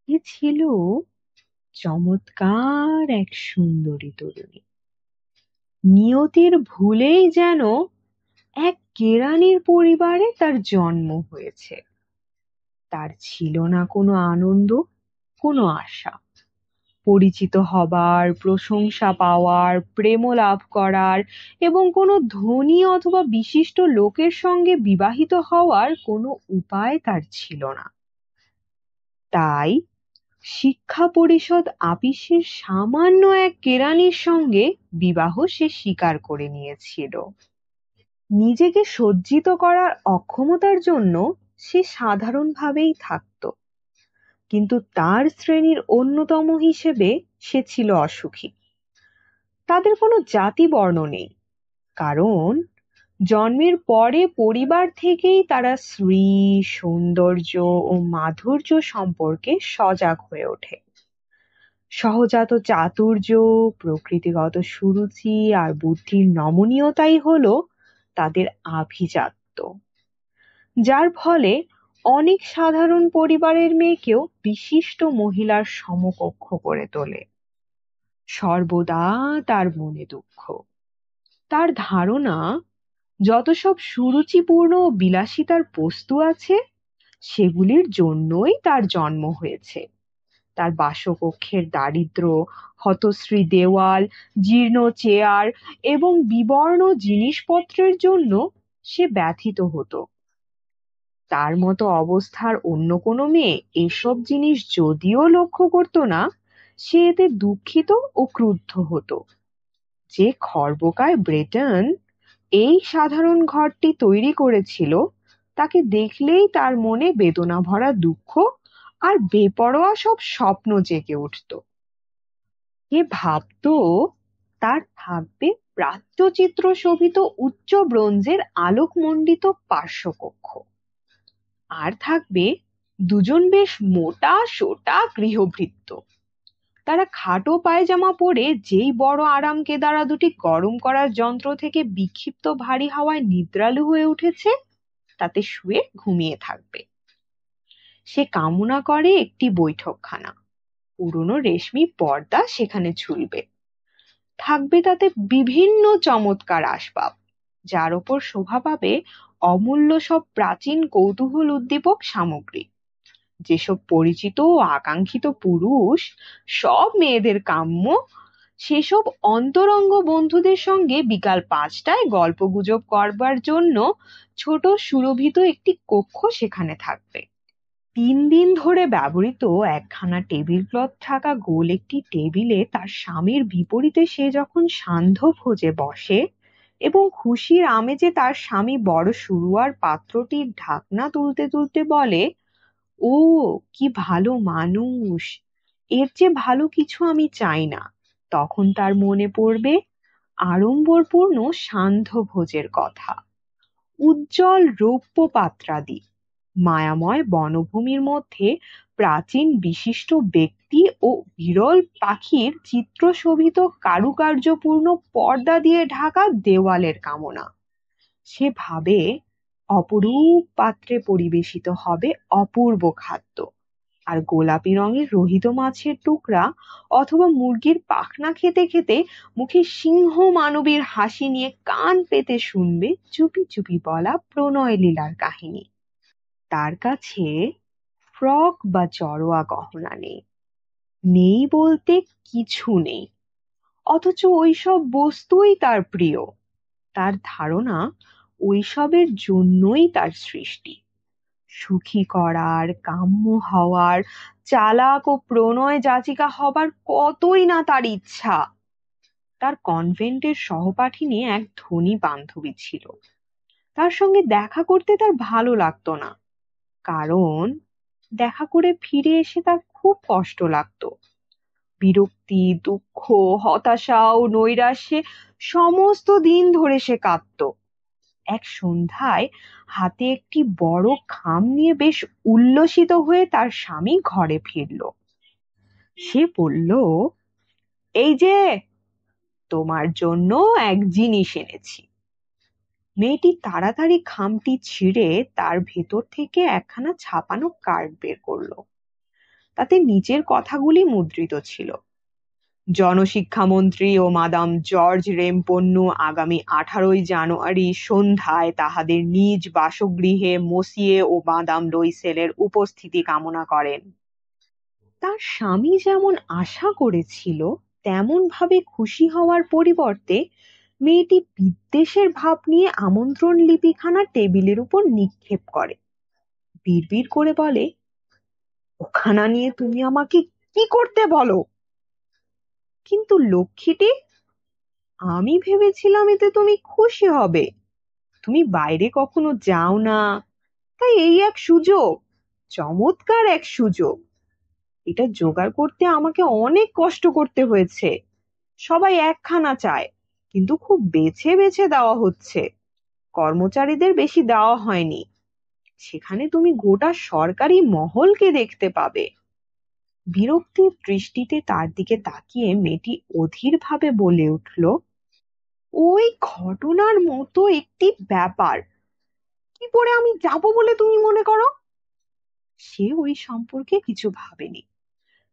এ ছিল চমৎকার এক সুন্দরী তরুণী। নিয়তির ভুলেই যেন এক কেরানির পরিবারে তার জন্ম হয়েছে। তার ছিল না কোনো আনন্দ, কোনো আশা। পরিচিত হবার, প্রশংসা পাওয়ার, প্রেম লাভ করার এবং কোনো ধনী অথবা বিশিষ্ট লোকের সঙ্গে বিবাহিত হওয়ার কোনো উপায় তার ছিল না। তাই শিক্ষা পরিষদ আপিসের সামান্য এক কেরানির সঙ্গে বিবাহ সে স্বীকার করে নিয়েছিল। নিজেকে সজ্জিত করার অক্ষমতার জন্য সে সাধারণভাবেই থাকত, কিন্তু তার শ্রেণীর অন্যতম হিসেবে সে ছিল অসুখী। তাদের কোনো জাতি বর্ণ নেই, কারণ জন্মের পরে পরিবার থেকেই তারা শ্রী, সৌন্দর্য ও মাধুর্য সম্পর্কে সজাগ হয়ে ওঠে। সহজাত চাতুর্য, প্রকৃতিগত সুরুচি আর বুদ্ধির নমনীয়তাই হলো তাদের আভিজাত্য, যার ফলে অনেক সাধারণ পরিবারের মেয়েকেও বিশিষ্ট মহিলার সমকক্ষ করে তোলে। সর্বদা তার মনে দুঃখ। তার ধারণা, যত সব সুরুচিপূর্ণ ও বিলাসিতার বস্তু আছে, সেগুলির জন্যই তার জন্ম হয়েছে। তার বাসকক্ষের দারিদ্র্য, হতশ্রী দেওয়াল, জীর্ণ চেয়ার এবং বিবর্ণ জিনিসপত্রের জন্য সে ব্যথিত হতো। তার মতো অবস্থার অন্য কোনো মেয়ে এসব জিনিস যদিও লক্ষ্য করতো না, সে এতে দুঃখিত ও ক্রুদ্ধ হতো। যে খর্বকায় ব্রেটন এই সাধারণ ঘরটি তৈরি করেছিল, তাকে দেখলেই তার মনে বেদনা ভরা দুঃখ আর বেপরোয়া সব স্বপ্ন জেগে উঠত। এ ভাবতো তার থাকবে প্রাচ্যচিত্র শোভিত উচ্চ ব্রোঞ্জের আলোকমণ্ডিত পার্শ্বকক্ষ, আর থাকবে দুজন বেশ মোটা সোটা গৃহভৃত্য। তারা খাটো পায়জামা পরে যেই বড় আরাম কেদারা দুটি গরম করার যন্ত্র থেকে বিক্ষিপ্ত ভারী হাওয়ায় নিদ্রালু হয়ে উঠেছে, তাতে শুয়ে ঘুমিয়ে থাকবে। সে কামনা করে একটি বৈঠকখানা, পুরনো রেশমি পর্দা সেখানে ঝুলবে। থাকবে তাতে বিভিন্ন চমৎকার আসবাব, যার ওপর শোভা পাবে অমূল্য সব প্রাচীন কৌতূহল উদ্দীপক সামগ্রী। যেসব পরিচিত ও আকাঙ্ক্ষিত পুরুষ সব মেয়েদের কাম্য, সেসব অন্তরঙ্গ বন্ধুদের সঙ্গে বিকাল 5টায় গল্পগুজব করবার জন্য ছোট সুরভিত একটি কক্ষ সেখানে থাকবে। 3 দিন ধরে ব্যবহৃত একখানা টেবিল ক্লথ থাকা গোল একটি টেবিলে তার স্বামীর বিপরীতে সে যখন সান্ধ্য ভোজে বসে এবং খুশির আমেজে তার স্বামী বড় শুরুয়ার পাত্রটির ঢাকনা তুলতে তুলতে বলে, ও কি ভালো মানুষ, এর চেয়ে ভালো কিছু আমি চাই না, তখন তার মনে পড়বে আড়ম্বরপূর্ণ সান্ধ্য ভোজের কথা। উজ্জ্বল রৌপ্য পাত্রাদি, মায়াময় বনভূমির মধ্যে প্রাচীন বিশিষ্ট ব্যক্তি ও বিরল পাখির চিত্রশোভিত কারুকার্যপূর্ণ পর্দা দিয়ে ঢাকা দেওয়ালের কামনা। সে ভাবে অপরূপ পাত্রে পরিবেশিত হবে অপূর্ব খাদ্য, আর গোলাপি রঙের রোহিত মাছের টুকরা অথবা মুরগির পাখনা খেতে খেতে মুখে সিংহ মানবীর হাসি নিয়ে কান পেতে শুনবে চুপি চুপি বলা প্রণয় লীলার কাহিনী। তার কাছে ফ্রক বা চড়োয়া গহনা নেই, নেই বলতে কিছু নেই, অথচ ওইসব বস্তুই তার প্রিয়। তার ধারণা ওইসবের জন্যই তার সৃষ্টি। সুখী করার, কাম্য হওয়ার, চালাক ও প্রণয় যাচিকা হবার কতই না তার ইচ্ছা। তার কনভেন্টের সহপাঠিনী এক ধনী বান্ধবী ছিল। তার সঙ্গে দেখা করতে তার ভালো লাগতো না, কারণ দেখা করে ফিরে এসে তার খুব কষ্ট লাগতো। বিরক্তি, দুঃখ, হতাশা ও নৈরাশ্যে সমস্ত দিন ধরে সে কাঁদতো। এক সন্ধ্যায় হাতে একটি বড় খাম নিয়ে বেশ উল্লসিত হয়ে তার স্বামী ঘরে ফিরল। সে বলল, এই যে তোমার জন্য এক জিনিস এনেছি। মেয়েটি তাড়াতাড়ি খামটি ছিঁড়ে তার ভেতর থেকে একখানা ছাপানো কার্ড বের করলো। তাতে নিচের কথাগুলি মুদ্রিত ছিল: জনশিক্ষামন্ত্রী ও মাদাম জর্জ রেমপন্নু আগামী 18ই জানুয়ারি সন্ধ্যায় তাহাদের নিজ বাসগৃহে মসিয়ে ও মাদাম লুইসেলের উপস্থিতি কামনা করেন। তার স্বামী যেমন আশা করেছিল তেমন ভাবে খুশি হওয়ার পরিবর্তে মেয়েটি বিদ্বেষের ভাব নিয়ে আমন্ত্রণ লিপিখানা টেবিলের উপর নিক্ষেপ করে। বিড়বিড় করে বলে, ওখানা নিয়ে তুমি আমাকে কি করতে বলো? কিন্তু লক্ষ্মীটি, আমি ভেবেছিলাম এতে তুমি খুশি হবে। তুমি বাইরে কখনো যাও না, তাই এই এক সুযোগ, চমৎকার এক সুযোগ। এটা জোগাড় করতে আমাকে অনেক কষ্ট করতে হয়েছে। সবাই একখানা চায়, কিন্তু খুব বেছে বেছে দেওয়া হচ্ছে, কর্মচারীদের বেশি দেওয়া হয়নি। সেখানে তুমি গোটা সরকারি মহলকে দেখতে পাবে। বিরক্তির দৃষ্টিতে তার দিকে তাকিয়ে মেয়েটি অধীর ভাবে বলে উঠল, ওই ঘটনার মতো একটি ব্যাপার কি করে আমি যাব বলে তুমি মনে করো? সে ওই সম্পর্কে কিছু ভাবেনি,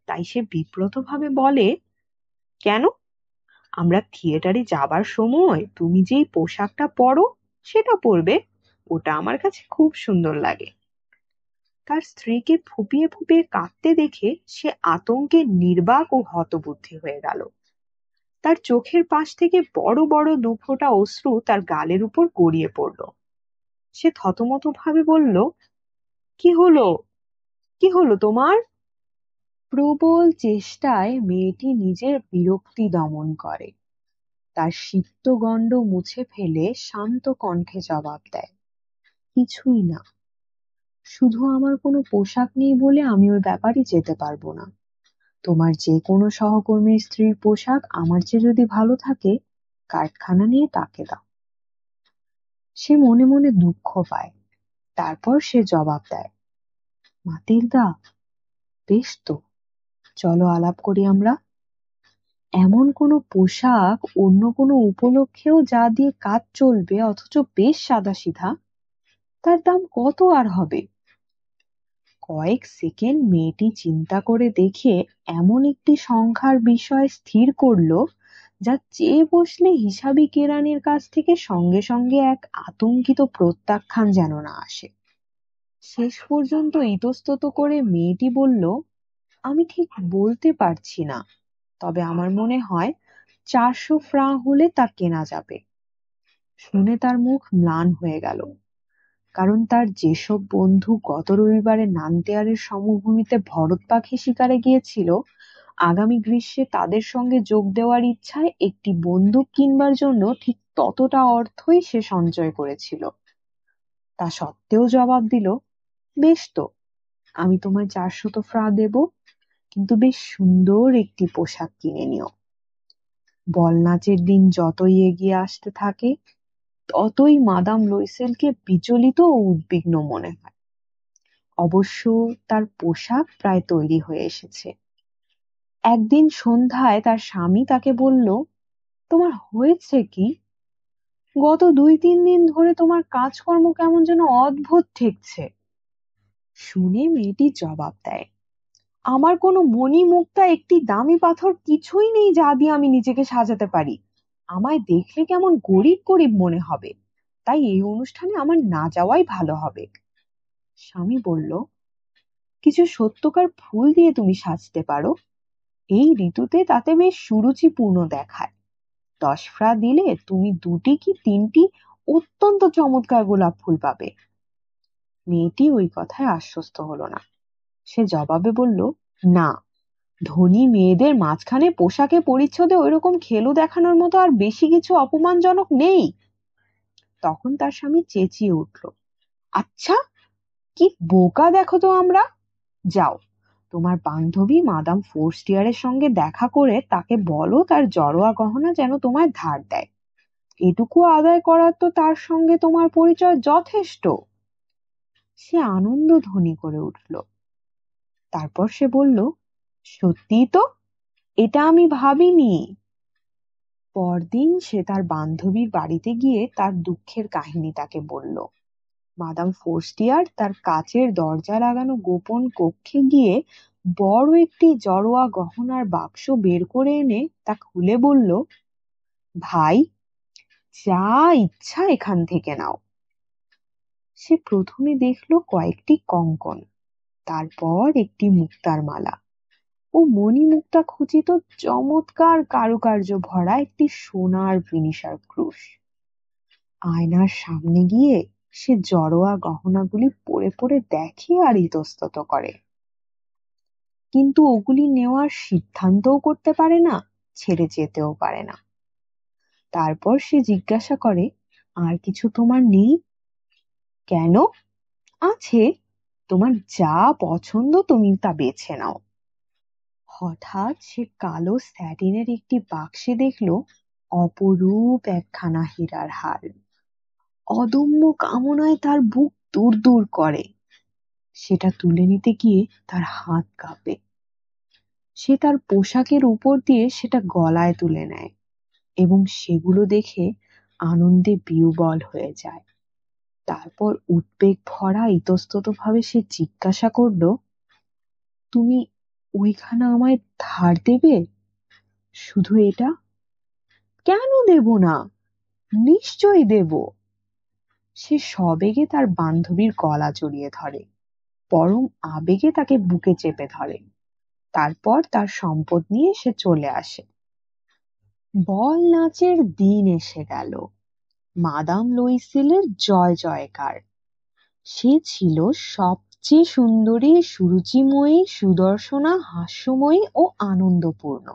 তাই সে বিব্রত ভাবে বলে, কেন? আমরা থিয়েটারে যাবার সময় তুমি যেই পোশাকটা পরো সেটা পরবে, ওটা আমার কাছে খুব সুন্দর লাগে। তার স্ত্রীকে ফুপিয়ে ফুপিয়ে কাঁদতে দেখে সে আতঙ্কে নির্বাক ও হতবুদ্ধি হয়ে গেল। তার চোখের পাশ থেকে বড় বড় দুফোঁটা অশ্রু তার গালের উপর গড়িয়ে পড়ল। সে থতমত ভাবে বলল, কি হলো? কি হলো তোমার? প্রবল চেষ্টায় মেয়েটি নিজের বিরক্তি দমন করে। তার সিক্তগণ্ড মুছে ফেলে শান্ত কণ্ঠে জবাব দেয়, কিছুই না। শুধু আমার কোনো পোশাক নেই বলে আমি ওই ব্যাপারে যেতে পারবো না। তোমার যে কোনো সহকর্মীর স্ত্রীর পোশাক আমার চেয়ে যদি ভালো থাকে, কারখানা নিয়ে তাকে দাও। সে মনে মনে দুঃখ পায়। তারপর সে জবাব দেয়, মাতিলদা, বেশ তো, চলো আলাপ করি আমরা। এমন কোনো পোশাক অন্য কোনো উপলক্ষেও যা দিয়ে কাজ চলবে, অথচ বেশ সাদাসিধা, তার দাম কত আর হবে? কয়েক সেকেন্ড মেয়েটি চিন্তা করে দেখে এমন একটি সংখ্যার বিষয় স্থির করলো যা চেয়ে বসলে হিসাবি কেরানির কাছ থেকে সঙ্গে সঙ্গে এক আতঙ্কিত প্রত্যাখ্যান যেন না আসে। শেষ পর্যন্ত ইতস্তত করে মেয়েটি বলল, আমি ঠিক বলতে পারছি না, তবে আমার মনে হয় 400 ফ্রাঁ হলে তা কেনা যাবে। শুনে তার মুখ ম্লান হয়ে গেল, কারণ তার যেসব বন্ধু গত রবিবারে নান্তেয়ারের সমভূমিতে ভরত পাখি শিকারে গিয়েছিল, আগামী গ্রীষ্মে তাদের সঙ্গে যোগ দেওয়ার ইচ্ছায় একটি বন্দুক কিনবার জন্য ঠিক ততটা অর্থই সে সঞ্চয় করেছিল। তা সত্ত্বেও জবাব দিল, বেশ তো, আমি তোমায় 400 ফ্রাঁ দেব, কিন্তু বেশ সুন্দর একটি পোশাক কিনে নিও। বল নাচের দিন যতই এগিয়ে আসতে থাকে, ততই মাদাম লুইসেলকে বিচলিত ও উদ্বিগ্ন মনে হয়। অবশ্য তার পোশাক প্রায় তৈরি হয়ে এসেছে। একদিন সন্ধ্যায় তার স্বামী তাকে বলল, তোমার হয়েছে কি? গত 2-3 দিন ধরে তোমার কাজকর্ম কেমন যেন অদ্ভুত ঠেকছে। শুনে মেয়েটি জবাব দেয়, আমার কোনো মণি মুক্তা একটি দামি পাথর কিছুই নেই যা দিয়ে আমি নিজেকে সাজাতে পারি। আমায় দেখলে কেমন গরিব গরিব মনে হবে, তাই এই অনুষ্ঠানে আমার না যাওয়াই ভালো হবে। স্বামী বলল, কিছু সত্যকার ফুল দিয়ে তুমি সাজতে পারো, এই ঋতুতে তাতে বেশ সুরুচিপূর্ণ দেখায়। 10 ফ্রাঁ দিলে তুমি 2টি কি 3টি অত্যন্ত চমৎকার গোলাপ ফুল পাবে। মেয়েটি ওই কথায় আশ্বস্ত হলো না। সে জবাবে বলল, না, ধনী মেয়েদের মাঝখানে পোশাকে পরিচ্ছদে ওইরকম খেলু দেখানোর মতো আর বেশি কিছু অপমানজনক নেই। তখন তার স্বামী চেঁচিয়ে উঠল, আচ্ছা, কি বোকা দেখো তো আমরা। যাও, তোমার বান্ধবী মাদাম ফোর্স্টিয়ারের সঙ্গে দেখা করে তাকে বলো তার জড়োয়া গহনা যেন তোমায় ধার দেয়। এটুকু আদায় করার তো তার সঙ্গে তোমার পরিচয় যথেষ্ট। সে আনন্দ ধ্বনি করে উঠল। তারপর সে বলল, সত্যি তো, এটা আমি ভাবিনি। পরদিন সে তার বান্ধবীর বাড়িতে গিয়ে তার দুঃখের কাহিনী তাকে বলল। মাদাম ফোর্স্টিয়ার তার কাচের দরজা লাগানো গোপন কক্ষে গিয়ে বড় একটি জড়োয়া গহনার বাক্স বের করে এনে তা খুলে বলল, ভাই, যা ইচ্ছা এখান থেকে নাও। সে প্রথমে দেখলো কয়েকটি কঙ্কন, তারপর একটি মুক্তার মালা ও মণিমুক্তা খচিত চমৎকার কারুকার্য ভরা একটি সোনার ফিনিশার ক্রুশ। আয়নার সামনে গিয়ে সে জড়োয়া গহনাগুলি পরে পরে দেখে আর ইতস্তত করে, কিন্তু ওগুলি নেওয়ার সিদ্ধান্তও করতে পারে না, ছেড়ে যেতেও পারে না। তারপর সে জিজ্ঞাসা করে, আর কিছু তোমার নেই? কেন, আছে, তোমার যা পছন্দ তুমি তা বেছে নাও। হঠাৎ সে কালো স্যাটিনের একটি বাক্সে দেখলো অপরূপ একখানা হীরার হার। অদম্য কামনায় তার বুক দূর দূর করে। সেটা তুলে নিতে গিয়ে তার হাত কাঁপে। সে তার পোশাকের উপর দিয়ে সেটা গলায় তুলে নেয় এবং সেগুলো দেখে আনন্দে বিহ্বল হয়ে যায়। তারপর উদ্বেগ ভরা ইতস্তত ভাবে সে জিজ্ঞাসা করলো, তুমি ওইখানা আমায় ধার দেবে? শুধু এটা? কেন দেব না, নিশ্চয়ই দেব। সে সবেগে তার বান্ধবীর গলা জড়িয়ে ধরে, পরম আবেগে তাকে বুকে চেপে ধরে। তারপর তার সম্পদ নিয়ে সে চলে আসে। বল নাচের দিন এসে গেল। মাদাম লুইসেলের জয় জয়কার। সে ছিল সবচেয়ে সুন্দরী, সুরুচিময়ী, সুদর্শনা, হাস্যময়ী ও আনন্দপূর্ণ।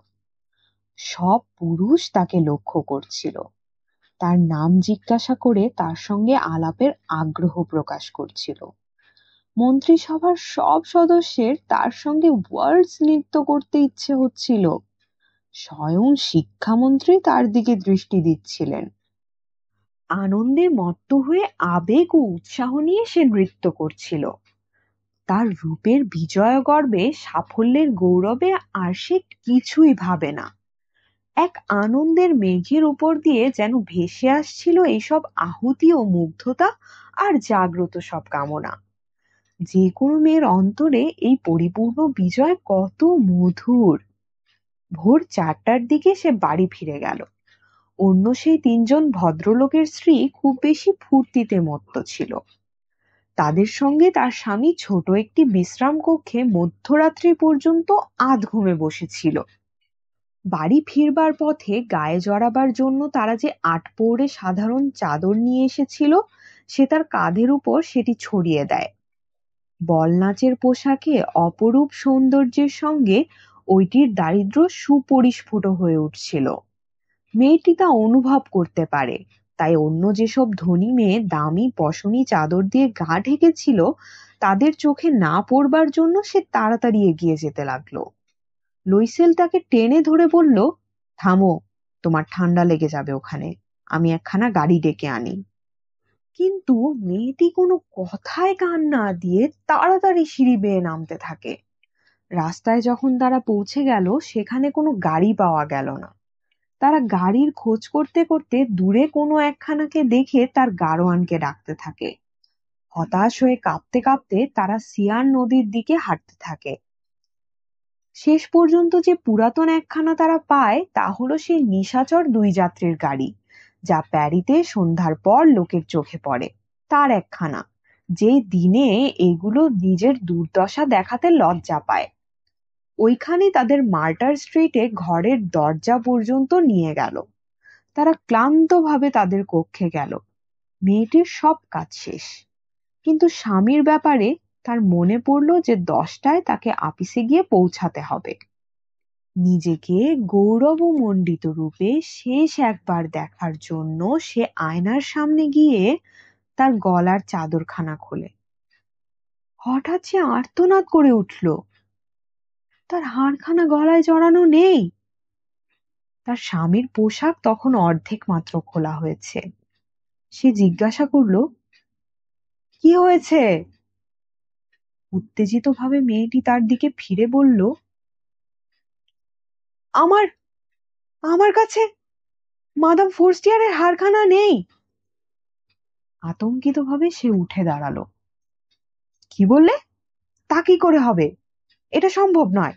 সব পুরুষ তাকে লক্ষ্য করছিল, তার নাম জিজ্ঞাসা করে তার সঙ্গে আলাপের আগ্রহ প্রকাশ করছিল। মন্ত্রিসভার সব সদস্যের তার সঙ্গে ওয়ার্ডস নৃত্য করতে ইচ্ছে হচ্ছিল। স্বয়ং শিক্ষামন্ত্রী তার দিকে দৃষ্টি দিচ্ছিলেন। আনন্দে মত্ত হয়ে আবেগ ও উৎসাহ নিয়ে সে নৃত্য করছিল। তার রূপের বিজয় গর্বে, সাফল্যের গৌরবে আর সে কিছুই ভাবে না। এক আনন্দের মেঘের উপর দিয়ে যেন ভেসে আসছিল এইসব আহুতি ও মুগ্ধতা আর জাগ্রত সব কামনা। যে কোনো মেয়ের অন্তরে এই পরিপূর্ণ বিজয় কত মধুর। ভোর 4টার দিকে সে বাড়ি ফিরে গেল। অন্য সেই 3জন ভদ্রলোকের স্ত্রী খুব বেশি ফুর্তিতে মত্ত ছিল। তাদের সঙ্গে তার স্বামী ছোট একটি বিশ্রাম কক্ষে মধ্যরাত্রি পর্যন্ত আধ ঘুমে বসেছিল। বাড়ি ফিরবার পথে গায়ে জড়াবার জন্য তারা যে আটপৌরে সাধারণ চাদর নিয়ে এসেছিল, সে তার কাঁধের উপর সেটি ছড়িয়ে দেয়। বল নাচের পোশাকে অপরূপ সৌন্দর্যের সঙ্গে ওইটির দারিদ্র্য সুপরিস্ফুট হয়ে উঠছিল। মেয়েটি তা অনুভব করতে পারে, তাই অন্য যেসব ধনী মেয়ে দামি পশমি চাদর দিয়ে গা ঢেকেছিল, তাদের চোখে না পড়বার জন্য সে তাড়াতাড়ি এগিয়ে যেতে লাগলো। লুইসেল তাকে টেনে ধরে বলল, থামো, তোমার ঠান্ডা লেগে যাবে ওখানে, আমি একখানা গাড়ি ডেকে আনি। কিন্তু মেয়েটি কোনো কথায় কান না দিয়ে তাড়াতাড়ি সিঁড়ি বেয়ে নামতে থাকে। রাস্তায় যখন তারা পৌঁছে গেল, সেখানে কোনো গাড়ি পাওয়া গেল না। তারা গাড়ির খোঁজ করতে করতে দূরে কোনো একখানাকে দেখে তার গাড়োয়ানকে ডাকতে থাকে। হতাশ হয়ে কাঁপতে কাঁপতে তারা সিয়ার নদীর দিকে হাঁটতে থাকে। শেষ পর্যন্ত যে পুরাতন একখানা তারা পায় তা হলো সেই নিশাচর 2 যাত্রীর গাড়ি, যা প্যারিতে সন্ধ্যার পর লোকের চোখে পড়ে। তার একখানা, যে দিনে এগুলো নিজের দুর্দশা দেখাতে লজ্জা পায়। ওইখানে তাদের মার্টার স্ট্রিটে ঘরের দরজা পর্যন্ত নিয়ে গেল। তারা ক্লান্তভাবে তাদের কক্ষে গেল। মেয়েটির সব কাজ শেষ, কিন্তু স্বামীর ব্যাপারে তার মনে পড়ল যে 10টায় তাকে আপিসে গিয়ে পৌঁছাতে হবে। নিজেকে গৌরবমণ্ডিত রূপে শেষ একবার দেখার জন্য সে আয়নার সামনে গিয়ে তার গলার চাদরখানা খোলে। হঠাৎ সে আর্তনাদ করে উঠল। তার হাড়খানা গলায় জড়ানো নেই। তার স্বামীর পোশাক তখন অর্ধেক মাত্র খোলা হয়েছে। সে জিজ্ঞাসা করল, কি হয়েছে? উত্তেজিত ভাবে মেয়েটি তার দিকে ফিরে বলল, আমার আমার কাছে মাদাম ফোর্স্টিয়ারের হারখানা নেই। আতঙ্কিত ভাবে সে উঠে দাঁড়ালো। কি বললে? তা কি করে হবে? এটা সম্ভব নয়।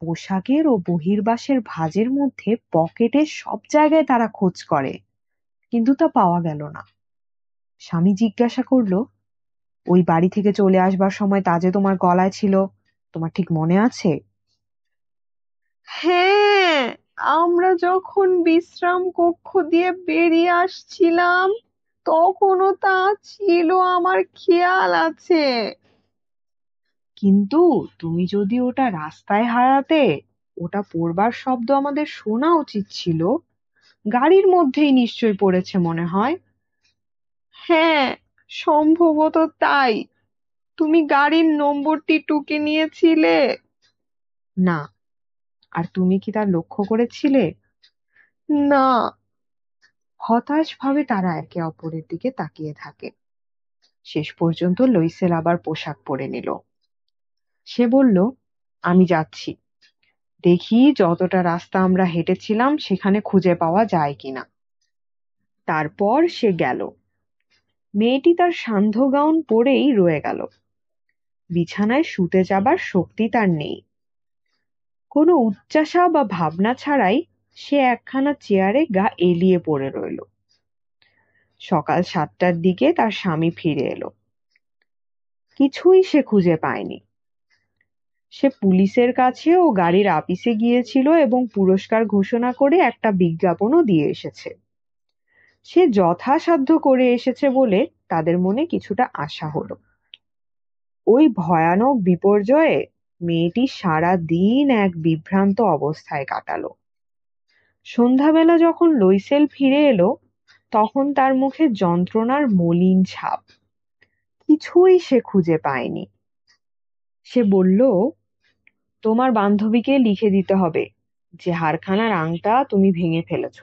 পোশাকের ও বহির্বাসের ভাঁজের মধ্যে, পকেটের সব জায়গায় তারা খোঁজ করে, কিন্তু তা পাওয়া গেল না। স্বামী জিজ্ঞাসা করলো, ওই বাড়ি থেকে চলে আসবার সময় তা যে তোমার গলায় ছিল, তোমার ঠিক মনে আছে? হ্যাঁ, আমরা যখন বিশ্রাম কক্ষ দিয়ে বেরিয়ে আসছিলাম তখনও তা ছিল, আমার খেয়াল আছে। কিন্তু তুমি যদি ওটা রাস্তায় হারাতে, ওটা পড়বার শব্দ আমাদের শোনা উচিত ছিল। গাড়ির মধ্যেই নিশ্চয়ই পড়েছে মনে হয়। হ্যাঁ, সম্ভবত তাই। তুমি গাড়ির নম্বরটি টুকে নিয়েছিলে? না। আর তুমি কি তা লক্ষ্য করেছিলে? না। হতাশ ভাবে তারা একে অপরের দিকে তাকিয়ে থাকে। শেষ পর্যন্ত লুইসেল আবার পোশাক পরে নিল। সে বলল, আমি যাচ্ছি, দেখি যতটা রাস্তা আমরা হেঁটেছিলাম সেখানে খুঁজে পাওয়া যায় কিনা। তারপর সে গেল। মেয়েটি তার সান্ধ্য গাউন পরেই রয়ে গেল। বিছানায় শুতে যাবার শক্তি তার নেই। কোনো উচ্চাসা বা ভাবনা ছাড়াই সে একখানা চেয়ারে গা এলিয়ে পড়ে রইল। সকাল 7টার দিকে তার স্বামী ফিরে এলো। কিছুই সে খুঁজে পায়নি। সে পুলিশের কাছে ও গাড়ির আপিসে গিয়েছিল এবং পুরস্কার ঘোষণা করে একটা বিজ্ঞাপনও দিয়ে এসেছে। সে যথাসাধ্য করে এসেছে বলে তাদের মনে কিছুটা আশা হলো। ওই ভয়ানক বিপর্যয়ে মেয়েটি সারা দিন এক বিভ্রান্ত অবস্থায় কাটালো। সন্ধ্যাবেলা যখন লুইসেল ফিরে এলো, তখন তার মুখে যন্ত্রণার মলিন ছাপ। কিছুই সে খুঁজে পায়নি। সে বলল, তোমার বান্ধবীকে লিখে দিতে হবে যে হারখানার আংটা তুমি ভেঙে ফেলেছ,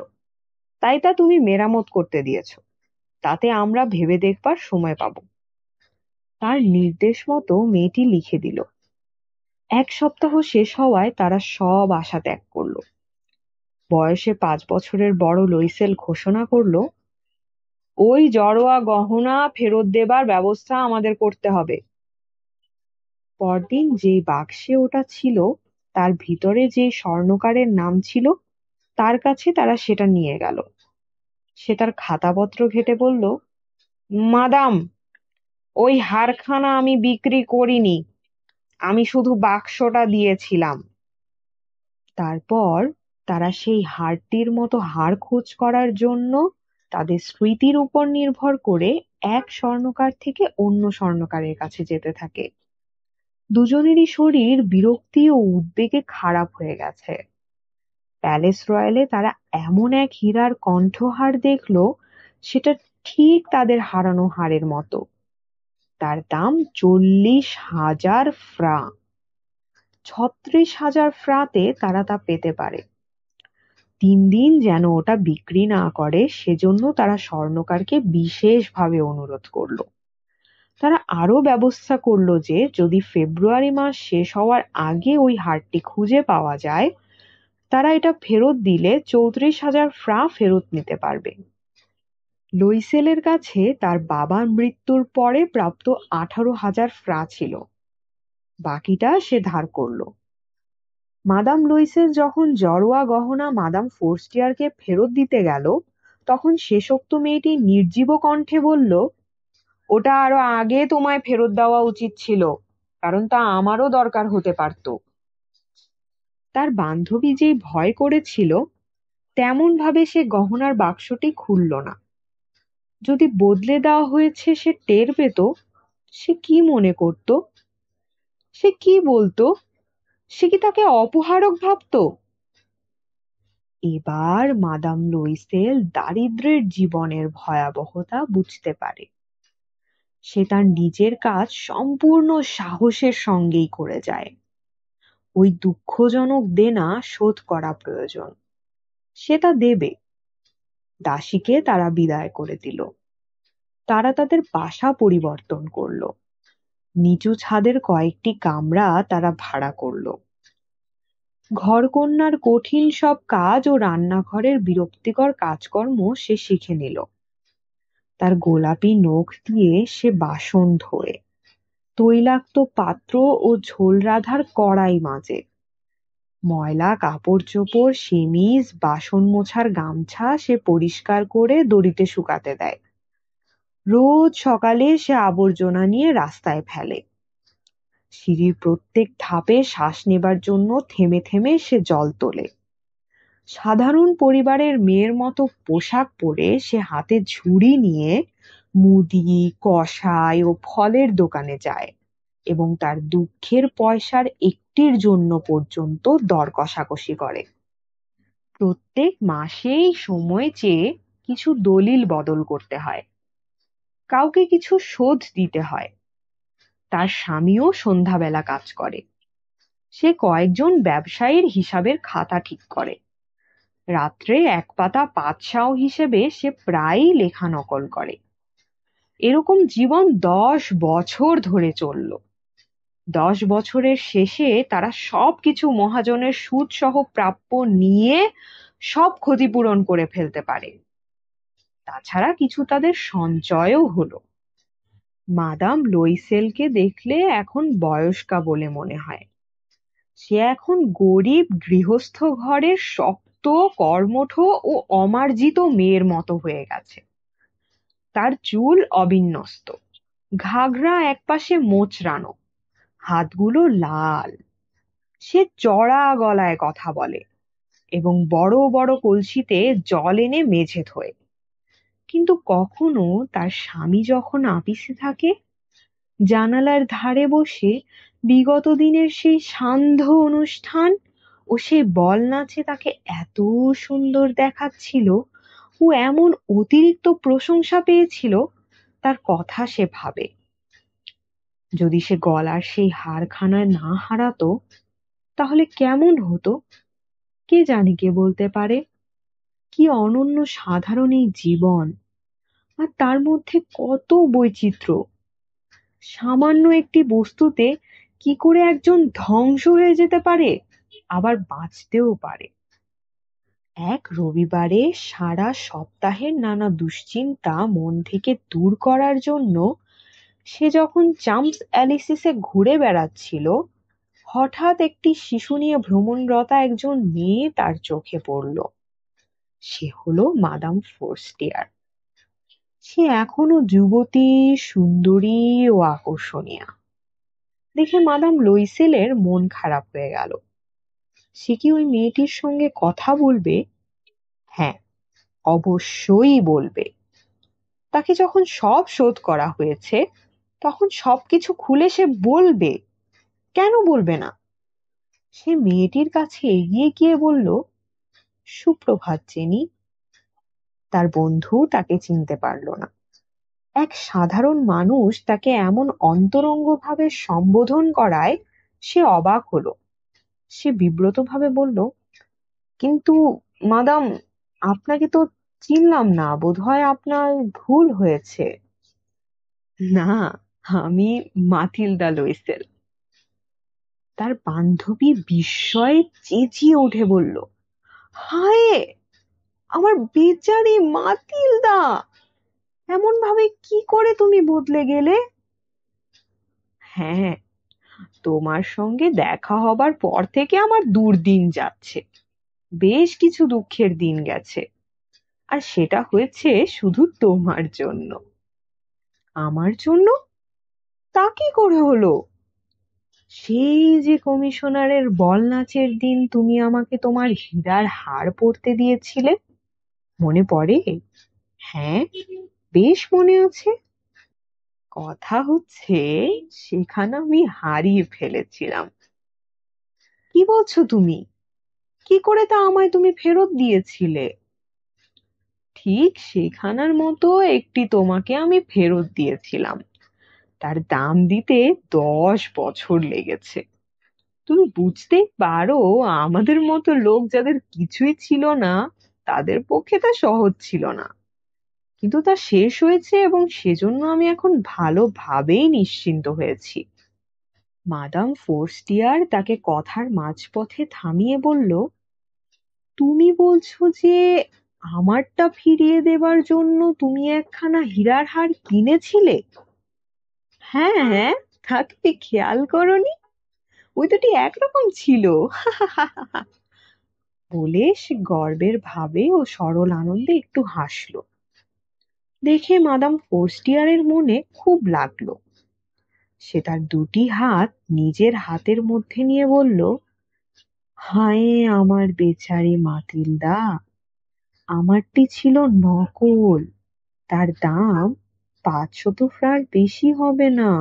তাই তা তুমি মেরামত করতে দিয়েছ। তাতে আমরা ভেবে দেখবার সময় পাব। তার নির্দেশ মতো মেয়েটি লিখে দিল। 1 সপ্তাহ শেষ হওয়ায় তারা সব আশা ত্যাগ করল। বয়সে 5 বছরের বড় লুইসেল ঘোষণা করল, ওই জড়োয়া গহনা ফেরত দেবার ব্যবস্থা আমাদের করতে হবে। পরদিন যে বাক্সে ওটা ছিল, তার ভিতরে যে স্বর্ণকারের নাম ছিল, তার কাছে তারা সেটা নিয়ে গেল। সে তার খাতাপত্র ঘেঁটে বলল, মাদাম, ওই হারখানা আমি বিক্রি করিনি, আমি শুধু বাক্সটা দিয়েছিলাম। তারপর তারা সেই হারটির মতো হার খোঁজ করার জন্য তাদের স্মৃতির উপর নির্ভর করে এক স্বর্ণকার থেকে অন্য স্বর্ণকারের কাছে যেতে থাকে। দুজনেরই শরীর বিরক্তি ও উদ্বেগে খারাপ হয়ে গেছে। প্যালেস রয়্যালে তারা এমন এক হীরার কণ্ঠহার দেখলো, সেটা ঠিক তাদের হারানো হারের মতো। তার দাম 40,000 ফ্রা। 36,000 ফ্রাতে তারা তা পেতে পারে। 3 দিন যেন ওটা বিক্রি না করে, সেজন্য তারা স্বর্ণকারকে বিশেষভাবে অনুরোধ করলো। তারা আরো ব্যবস্থা করলো যে যদি ফেব্রুয়ারি মাস শেষ হওয়ার আগে ওই হারটি খুঁজে পাওয়া যায়, তারা এটা ফেরত দিলে 34,000 ফ্রা ফেরত নিতে পারবে। লুইসেলের কাছে তার বাবার মৃত্যুর পরে প্রাপ্ত 18,000 ফ্রা ছিল। বাকিটা সে ধার করলো। মাদাম লুইসেল যখন জড়োয়া গহনা মাদাম ফোর্স্টিয়ারকে ফেরত দিতে গেল, তখন শেষোক্ত মেয়েটি নির্জীব কণ্ঠে বলল, ওটা আরো আগে তোমায় ফেরত দেওয়া উচিত ছিল, কারণ তা আমারও দরকার হতে পারত। তার বান্ধবী যেই ভয় করেছিল, তেমন ভাবে সে গহনার বাক্সটি খুলল না। যদি বদলে দেওয়া হয়েছে সে টের পেত, সে কি মনে করত? সে কি বলতো? সে কি তাকে অপহারক ভাবতো? এবার মাদাম লুইসেল দারিদ্র্যের জীবনের ভয়াবহতা বুঝতে পারে। সে তার নিজের কাজ সম্পূর্ণ সাহসের সঙ্গেই করে যায়। ওই দুঃখজনক দেনা শোধ করা প্রয়োজন। সে তা দেবে। দাসীকে তারা বিদায় করে দিল। তারা তাদের বাসা পরিবর্তন করলো। নিচু ছাদের কয়েকটি কামরা তারা ভাড়া করলো। ঘরকন্নার কঠিন সব কাজ ও রান্নাঘরের বিরক্তিকর কাজকর্ম সে শিখে নিল। তার গোলাপি নখ দিয়ে সে বাসন ধোয়, তৈলাক্ত পাত্র ও ঝোল রাঁধার কড়াই মাজে। ময়লা কাপড় চোপড়, সেমিজ, বাসন মোছার গামছা সে পরিষ্কার করে দড়িতে শুকাতে দেয়। রোজ সকালে সে আবর্জনা নিয়ে রাস্তায় ফেলে। সিঁড়ির প্রত্যেক ধাপে শ্বাস নেবার জন্য থেমে থেমে সে জল তোলে। সাধারণ পরিবারের মেয়ের মতো পোশাক পরে সে হাতে ঝুড়ি নিয়ে মুদি, কষাই ও ফলের দোকানে যায় এবং তার দুঃখের পয়সার একটির জন্য পর্যন্ত দর কষাকষি করে। প্রত্যেক মাসেই সময় চেয়ে কিছু দলিল বদল করতে হয়, কাউকে কিছু শোধ দিতে হয়। তার স্বামীও সন্ধ্যাবেলা কাজ করে। সে কয়েকজন ব্যবসায়ীর হিসাবের খাতা ঠিক করে। রাত্রে এক পাতা পাতসাও হিসেবে সে প্রায়ই লেখা নকল করে। এরকম জীবন 10 বছর ধরে চলল। 10 বছরের শেষে তারা সবকিছু মহাজনের সুদ সহ প্রাপ্য নিয়ে সব ক্ষতিপূরণ করে ফেলতে পারে। তাছাড়া কিছু তাদের সঞ্চয়ও হলো। মাদাম লুইসেলকে দেখলে এখন বয়স্কা বলে মনে হয়। সে এখন গরিব গৃহস্থ ঘরের শক্ত, কর্মঠ ও অমার্জিত মেয়ের মতো হয়ে গেছে। তার চুল অবিন্যস্ত, ঘাগরা একপাশে মোচড়ানো, হাতগুলো লাল। সে চড়া গলায় কথা বলে এবং বড় বড় কলসিতে জল এনে মেঝে ধোয়। কিন্তু কখনো তার স্বামী যখন আপিসে থাকে, জানালার ধারে বসে বিগত দিনের সেই সান্ধ্য অনুষ্ঠান ও সেই বল নাচে তাকে এত সুন্দর দেখাচ্ছিল ও এমন অতিরিক্ত প্রশংসা পেয়েছিল, তার কথা সে ভাবে। যদি সে গলার সেই হাড়খানা না হারাতো তাহলে কেমন হতো কে জানে, কে বলতে পারে। কি অনন্য সাধারণ এই জীবন, আর তার মধ্যে কত বৈচিত্র্য। সামান্য একটি বস্তুতে কি করে একজন ধ্বংস হয়ে যেতে পারে, আবার বাঁচতেও পারে। এক রবিবারে সারা সপ্তাহের নানা দুশ্চিন্তা মন থেকে দূর করার জন্য সে যখন চাম্পস অ্যালিসিসে ঘুরে বেড়াচ্ছিল, হঠাৎ একটি শিশু নিয়ে ভ্রমণরতা একজন মেয়ে তার চোখে পড়ল। সে হলো মাদাম ফোরস্টিয়ার। সে এখনো যুবতী, সুন্দরী ও আকর্ষণীয়। দেখে মাদাম লুইসেলের মন খারাপ হয়ে গেল। সে কি ওই মেয়েটির সঙ্গে কথা বলবে? হ্যাঁ, অবশ্যই বলবে। তাকে যখন সব শোধ করা হয়েছে তখন সবকিছু খুলে সে বলবে। কেন বলবে না? সে মেয়েটির কাছে এগিয়ে গিয়ে বলল, সুপ্রভাত জেনি। তার বন্ধু তাকে চিনতে পারল না। এক সাধারণ মানুষ তাকে এমন অন্তরঙ্গভাবে সম্বোধন করায় সে অবাক হলো। সে বিব্রতভাবে বলল, কিন্তু মাদাম, আপনাকে তো চিনলাম না, বোধহয় আপনার ভুল হয়েছে। না, আমি মাথিলদা লুইসেল। তার বান্ধবী বিস্ময়ে চেঁচিয়ে উঠে বলল, হায়, আমার বেচারি মাতিলদা! এমন ভাবে কি করে তুমি বদলে গেলে? হ্যাঁ, তোমার সঙ্গে দেখা হবার পর থেকে আমার দুর্দিন যাচ্ছে। বেশ কিছু দুঃখের দিন গেছে, আর সেটা হয়েছে শুধু তোমার জন্য। আমার জন্য? তা কি করে হলো? সেই যে কমিশনারের বল নাচের দিন তুমি আমাকে তোমার হীরার হার পরতে দিয়েছিলে, মনে পড়ে? হ্যাঁ, বেশ মনে আছে। কথা হচ্ছে সেখানে আমি হারিয়ে ফেলেছিলাম। কি বলছো তুমি? কি করে তা আমায় তুমি ফেরত দিয়েছিলে? ঠিক সেখানার মতো একটি তোমাকে আমি ফেরত দিয়েছিলাম। তার দাম দিতে 10 বছর লেগেছে। তুমি বুঝতেই পারো, আমাদের মতো লোক যাদের কিছুই ছিল না তাদের পক্ষে তা সহজ ছিল না। কিন্তু তা শেষ হয়েছে এবং সেজন্য আমি এখন ভালোভাবেই নিশ্চিন্ত হয়েছি। মাদাম ফোরস্টিয়ার তাকে কথার মাঝপথে থামিয়ে বলল, তুমি বলছো যে আমারটা ফিরিয়ে দেবার জন্য তুমি একখানা হীরার হার কিনেছিলে? হ্যাঁ, হ্যাঁ, তা তুমি খেয়াল করনি? ওই দুটি একরকম ছিল। বলে সে গর্বের ভাবে ও সরল আনন্দে একটু হাসলো। দেখে মাদাম ফোর্স্টিয়ারের মনে খুব লাগলো। সে তার দুটি হাত নিজের হাতের মধ্যে নিয়ে বলল, হায় আমার বেচারি মাতিলদা, আমারটি ছিল নকল, তার দাম 500 ফ্রার বেশি হবে না।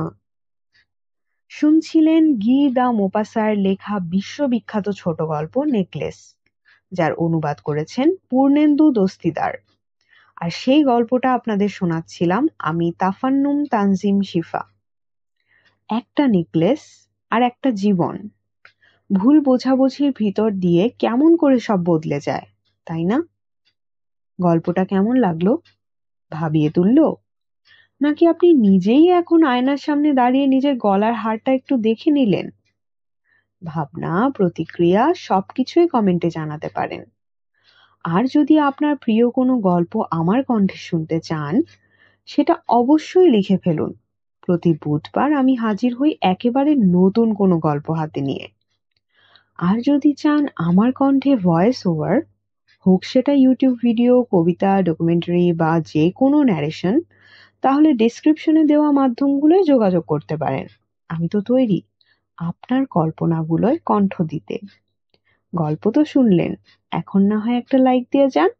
শুনছিলেন গি দা মোপাসার লেখা বিশ্ববিখ্যাত ছোট গল্প নেকলেস, যার অনুবাদ করেছেন পূর্ণেন্দু দস্তিদার। আর সেই গল্পটা আপনাদের শোনাচ্ছিলাম আমি, তাফান্নুম তানজিম শিফা। একটা নেকলেস আর একটা জীবন, ভুল বোঝাবুঝির ভিতর দিয়ে কেমন করে সব বদলে যায়, তাই না? গল্পটা কেমন লাগলো? ভাবিয়ে তুললো? নাকি আপনি নিজেই এখন আয়নার সামনে দাঁড়িয়ে নিজের গলার হারটা একটু দেখে নিলেন? ভাবনা, প্রতিক্রিয়া সবকিছুই কমেন্টে জানাতে পারেন। আর যদি আপনার প্রিয় কোনো গল্প আমার কণ্ঠে শুনতে চান, সেটা অবশ্যই লিখে ফেলুন। প্রতি বুধবার আমি হাজির হই একেবারে নতুন কোনো গল্প হাতে নিয়ে। আর যদি চান আমার কণ্ঠে ভয়েস ওভার, হোক সেটা ইউটিউব ভিডিও, কবিতা, ডকুমেন্টারি বা যে কোনো ন্যারেশন, তাহলে ডেসক্রিপশনে দেওয়া মাধ্যমগুলোয় যোগাযোগ করতে পারেন। আমি তো তৈরি আপনার কল্পনাগুলোয় কণ্ঠ দিতে। গল্প তো শুনলেন, এখন না হয় একটা লাইক দিয়ে যান।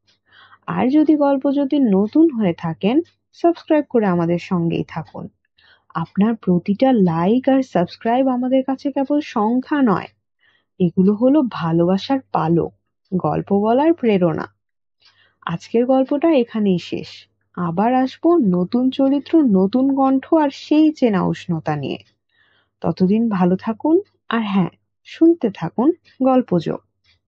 আর যদি নতুন হয়ে থাকেন, সাবস্ক্রাইব করে আমাদের সঙ্গেই থাকুন। আপনার প্রতিটা লাইক আর সাবস্ক্রাইব আমাদের কাছে কেবল সংখ্যা নয়, এগুলো হলো ভালোবাসার পালক, গল্প বলার প্রেরণা। আজকের গল্পটা এখানেই শেষ। আবার আসবো নতুন চরিত্র, নতুন কণ্ঠ আর সেই চেনা উষ্ণতা নিয়ে। ততদিন ভালো থাকুন, আর হ্যাঁ, শুনতে থাকুন গল্পযোগ।